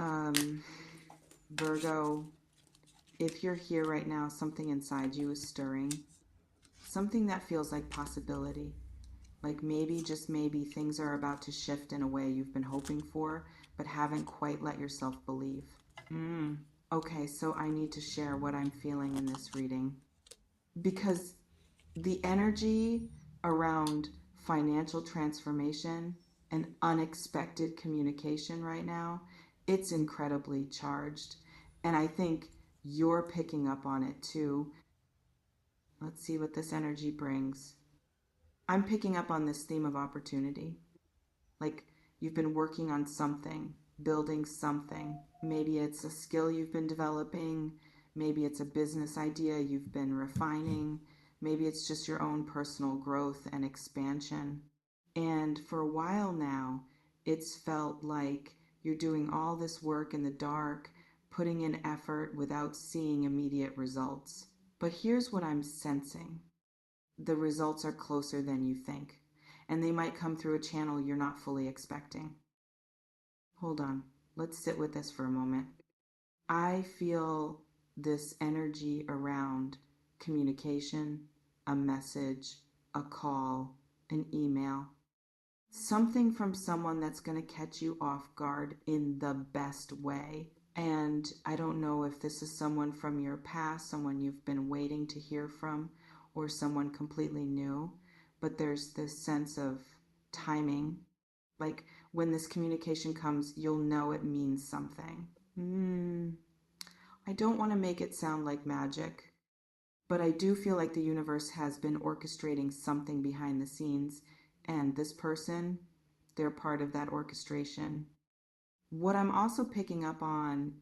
Um, Virgo, if you're here right now, something inside you is stirring. Something that feels like possibility. Like maybe, just maybe, things are about to shift in a way you've been hoping for, but haven't quite let yourself believe. Okay, so I need to share what I'm feeling in this reading. Because the energy around financial transformation and unexpected communication right now, it's incredibly charged. And I think you're picking up on it too. Let's see what this energy brings. I'm picking up on this theme of opportunity. Like you've been working on something, building something. Maybe it's a skill you've been developing. Maybe it's a business idea you've been refining. Maybe it's just your own personal growth and expansion. And for a while now, it's felt like you're doing all this work in the dark, putting in effort without seeing immediate results. But here's what I'm sensing: the results are closer than you think, and they might come through a channel you're not fully expecting. Hold on, let's sit with this for a moment. I feel this energy around communication, a message, a call, an email. Something from someone that's going to catch you off guard in the best way. And I don't know if this is someone from your past, someone you've been waiting to hear from, or someone completely new, but there's this sense of timing. Like when this communication comes, you'll know it means something. I don't want to make it sound like magic, but I do feel like the universe has been orchestrating something behind the scenes, and this person, they're part of that orchestration. What I'm also picking up on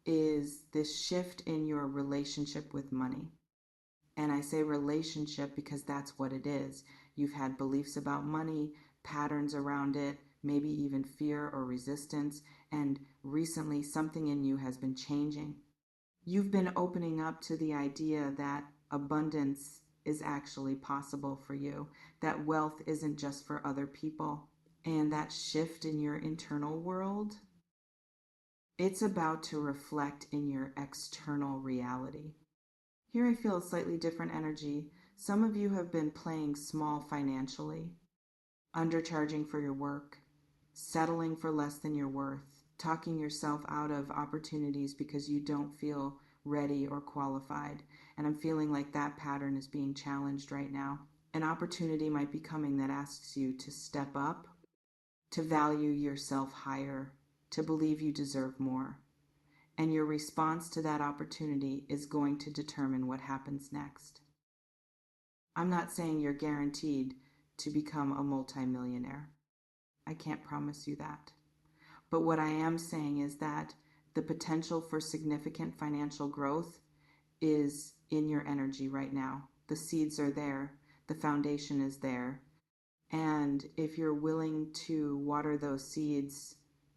is this shift in your relationship with money. And I say relationship because that's what it is. You've had beliefs about money, patterns around it, maybe even fear or resistance, and recently something in you has been changing. You've been opening up to the idea that abundance is actually possible for you, that wealth isn't just for other people. And that shift in your internal world, it's about to reflect in your external reality. Here I feel a slightly different energy. Some of you have been playing small financially, undercharging for your work, settling for less than you're worth, talking yourself out of opportunities because you don't feel ready or qualified. And I'm feeling like that pattern is being challenged right now. An opportunity might be coming that asks you to step up, to value yourself higher, to believe you deserve more. And your response to that opportunity is going to determine what happens next. I'm not saying you're guaranteed to become a multimillionaire. I can't promise you that. But what I am saying is that the potential for significant financial growth is in your energy right now. The seeds are there. The foundation is there. And if you're willing to water those seeds,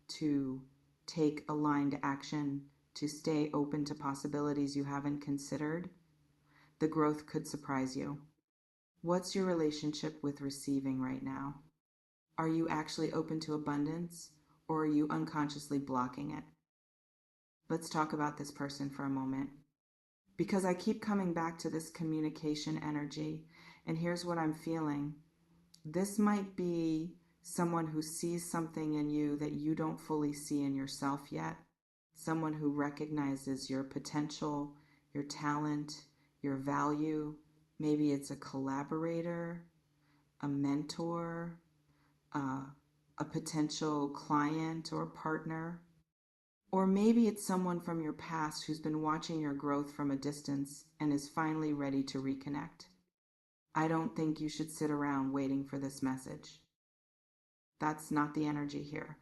to take aligned action, to stay open to possibilities you haven't considered, the growth could surprise you. What's your relationship with receiving right now? Are you actually open to abundance, or are you unconsciously blocking it? Let's talk about this person for a moment. Because I keep coming back to this communication energy, and here's what I'm feeling. This might be someone who sees something in you that you don't fully see in yourself yet. Someone who recognizes your potential, your talent, your value. Maybe it's a collaborator, a mentor, a potential client or partner. Or maybe it's someone from your past who's been watching your growth from a distance and is finally ready to reconnect. I don't think you should sit around waiting for this message. That's not the energy here.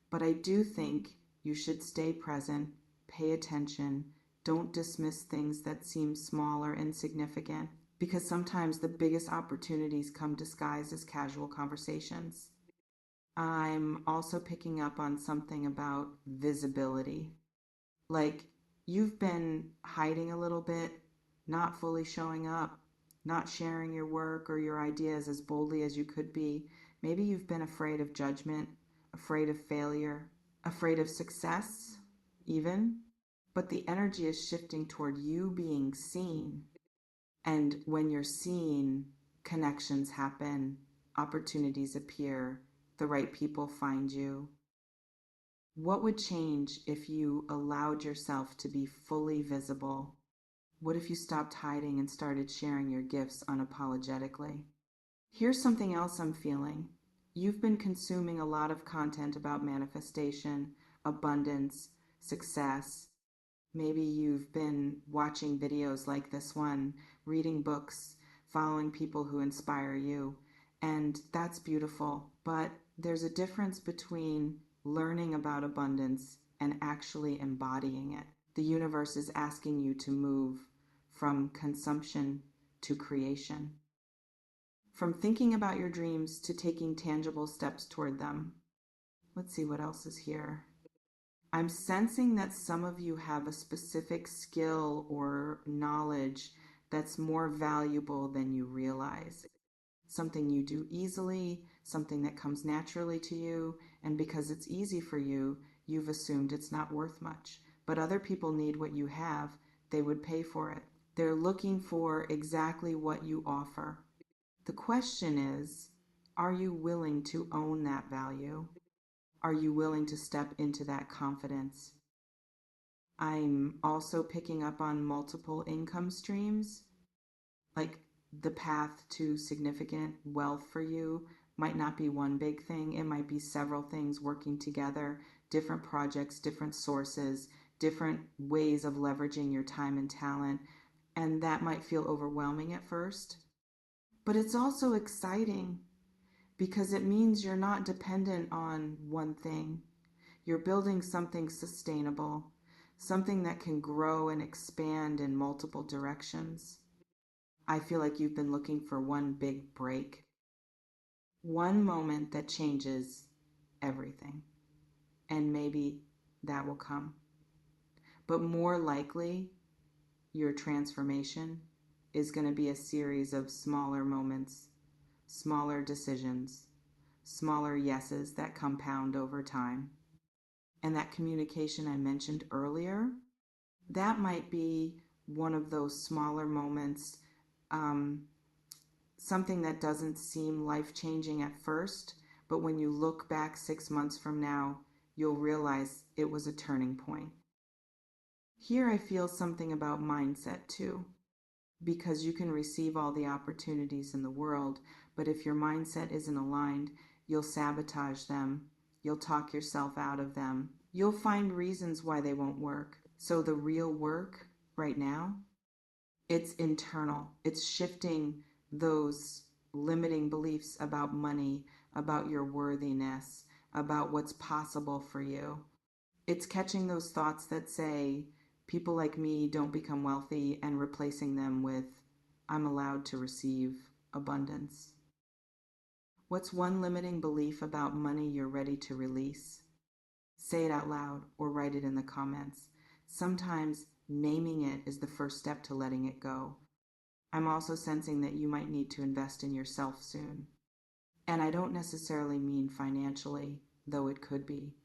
But I do think you should stay present, pay attention, don't dismiss things that seem small or insignificant, because sometimes the biggest opportunities come disguised as casual conversations. I'm also picking up on something about visibility. Like you've been hiding a little bit, not fully showing up, not sharing your work or your ideas as boldly as you could be. Maybe you've been afraid of judgment, afraid of failure, afraid of success, even, but the energy is shifting toward you being seen. And when you're seen, connections happen, opportunities appear, the right people find you. What would change if you allowed yourself to be fully visible? What if you stopped hiding and started sharing your gifts unapologetically? Here's something else I'm feeling. You've been consuming a lot of content about manifestation, abundance, success. Maybe you've been watching videos like this one, reading books, following people who inspire you, and that's beautiful. But there's a difference between learning about abundance and actually embodying it. The universe is asking you to move from consumption to creation, from thinking about your dreams to taking tangible steps toward them. Let's see what else is here. I'm sensing that some of you have a specific skill or knowledge that's more valuable than you realize. Something you do easily, something that comes naturally to you, and because it's easy for you, you've assumed it's not worth much. But other people need what you have, they would pay for it. They're looking for exactly what you offer. The question is, are you willing to own that value? Are you willing to step into that confidence? I'm also picking up on multiple income streams, like the path to significant wealth for you might not be one big thing. It might be several things working together, different projects, different sources, different ways of leveraging your time and talent. And that might feel overwhelming at first. But it's also exciting because it means you're not dependent on one thing. You're building something sustainable, something that can grow and expand in multiple directions. I feel like you've been looking for one big break, one moment that changes everything. And maybe that will come. But more likely, your transformation is going to be a series of smaller moments, smaller decisions, smaller yeses that compound over time. And that communication I mentioned earlier, that might be one of those smaller moments, something that doesn't seem life-changing at first, but when you look back 6 months from now, you'll realize it was a turning point. Here I feel something about mindset too, because you can receive all the opportunities in the world, but if your mindset isn't aligned, you'll sabotage them, you'll talk yourself out of them, you'll find reasons why they won't work. So the real work right now, it's internal. It's shifting those limiting beliefs about money, about your worthiness, about what's possible for you. It's catching those thoughts that say, people like me don't become wealthy, and replacing them with, I'm allowed to receive abundance. What's one limiting belief about money you're ready to release? Say it out loud or write it in the comments. Sometimes naming it is the first step to letting it go. I'm also sensing that you might need to invest in yourself soon. And I don't necessarily mean financially, though it could be.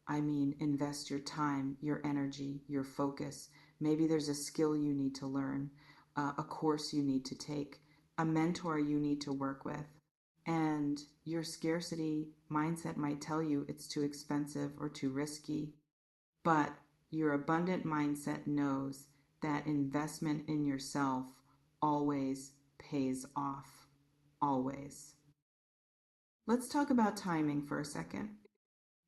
I mean invest your time, your energy, your focus. Maybe there's a skill you need to learn, a course you need to take, a mentor you need to work with. And your scarcity mindset might tell you it's too expensive or too risky. But your abundant mindset knows that investment in yourself always pays off. Always. Let's talk about timing for a second,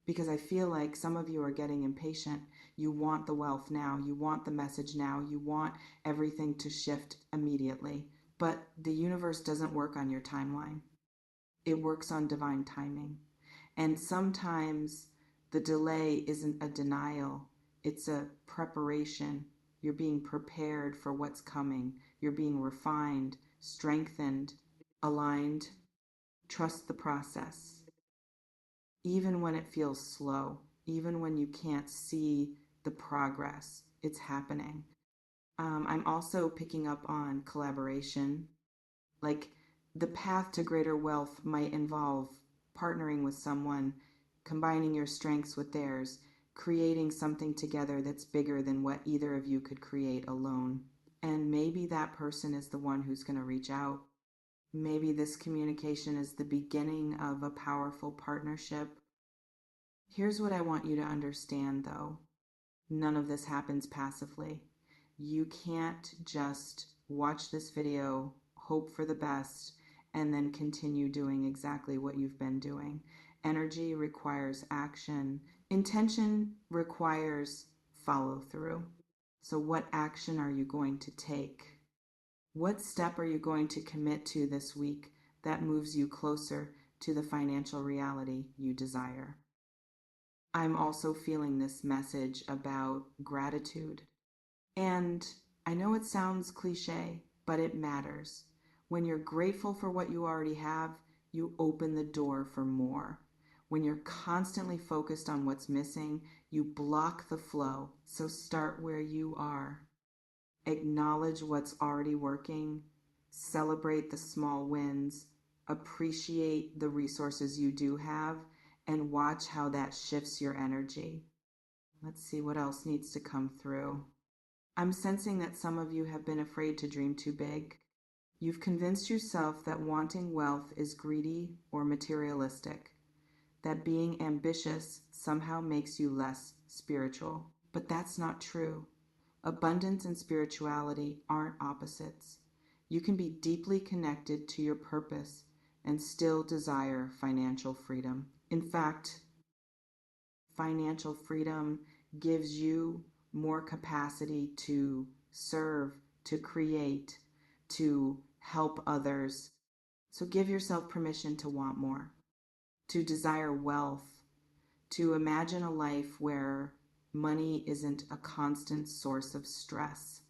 because I feel like some of you are getting impatient. You want the wealth now. You want the message now. You want everything to shift immediately. But the universe doesn't work on your timeline. It works on divine timing. And sometimes the delay isn't a denial, it's a preparation. You're being prepared for what's coming. You're being refined, strengthened, aligned. Trust the process. Even when it feels slow, even when you can't see the progress, it's happening. I'm also picking up on collaboration. Like, the path to greater wealth might involve partnering with someone, combining your strengths with theirs, creating something together that's bigger than what either of you could create alone. And maybe that person is the one who's going to reach out. Maybe this communication is the beginning of a powerful partnership. Here's what I want you to understand, though. None of this happens passively. You can't just watch this video, hope for the best, and then continue doing exactly what you've been doing. Energy requires action. Intention requires follow through. So what action are you going to take? What step are you going to commit to this week that moves you closer to the financial reality you desire? I'm also feeling this message about gratitude. And I know it sounds cliche, but it matters. When you're grateful for what you already have, you open the door for more. When you're constantly focused on what's missing, you block the flow. So start where you are. Acknowledge what's already working. Celebrate the small wins. Appreciate the resources you do have, and watch how that shifts your energy. Let's see what else needs to come through. I'm sensing that some of you have been afraid to dream too big. You've convinced yourself that wanting wealth is greedy or materialistic, that being ambitious somehow makes you less spiritual. But that's not true. Abundance and spirituality aren't opposites. You can be deeply connected to your purpose and still desire financial freedom. In fact, financial freedom gives you more capacity to serve, to create, to help others. So give yourself permission to want more, to desire wealth, to imagine a life where money isn't a constant source of stress,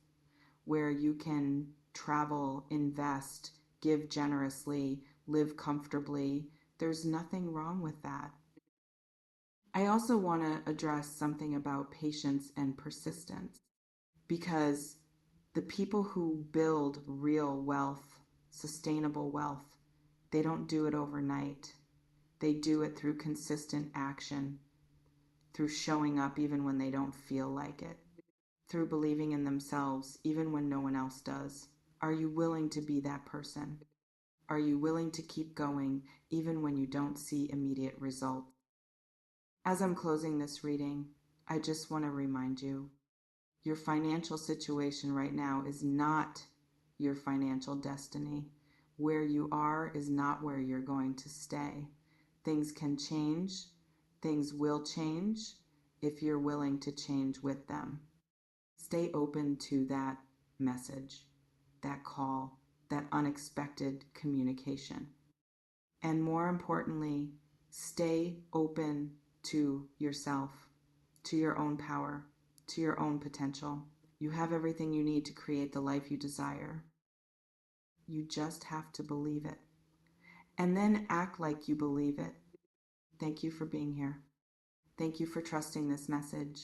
where you can travel, invest, give generously, live comfortably. There's nothing wrong with that. I also want to address something about patience and persistence, because the people who build real wealth, sustainable wealth, they don't do it overnight. They do it through consistent action, through showing up even when they don't feel like it, through believing in themselves even when no one else does. Are you willing to be that person? Are you willing to keep going even when you don't see immediate results? As I'm closing this reading, I just want to remind you, your financial situation right now is not your financial destiny. Where you are is not where you're going to stay. Things can change. Things will change if you're willing to change with them. Stay open to that message, that call, that unexpected communication. And more importantly, stay open to yourself, to your own power, to your own potential. You have everything you need to create the life you desire. You just have to believe it. And then act like you believe it. Thank you for being here. Thank you for trusting this message.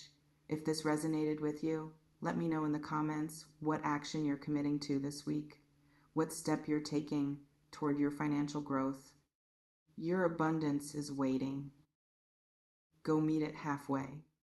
If this resonated with you, let me know in the comments what action you're committing to this week, what step you're taking toward your financial growth. Your abundance is waiting. Go meet it halfway.